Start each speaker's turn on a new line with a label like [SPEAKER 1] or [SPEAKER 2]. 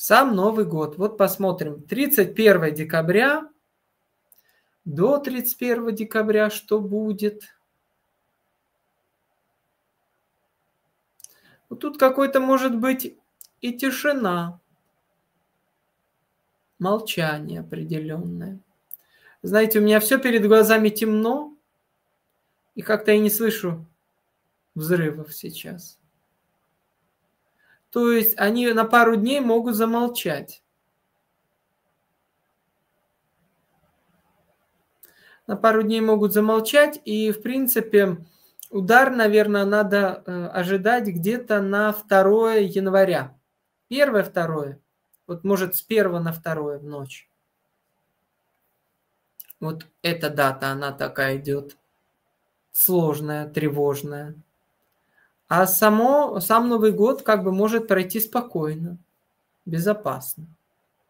[SPEAKER 1] Сам Новый год. Вот посмотрим. 31 декабря. До 31 декабря что будет? Вот тут какой-то может быть и тишина. Молчание определенное. Знаете, у меня все перед глазами темно. И как-то я не слышу взрывов сейчас. То есть они на пару дней могут замолчать. На пару дней могут замолчать. И, в принципе, удар, наверное, надо ожидать где-то на 2 января. 1-2. Вот может с 1 на 2 в ночь. Вот эта дата, она такая идет. Сложная, тревожная. А сам Новый год как бы может пройти спокойно, безопасно.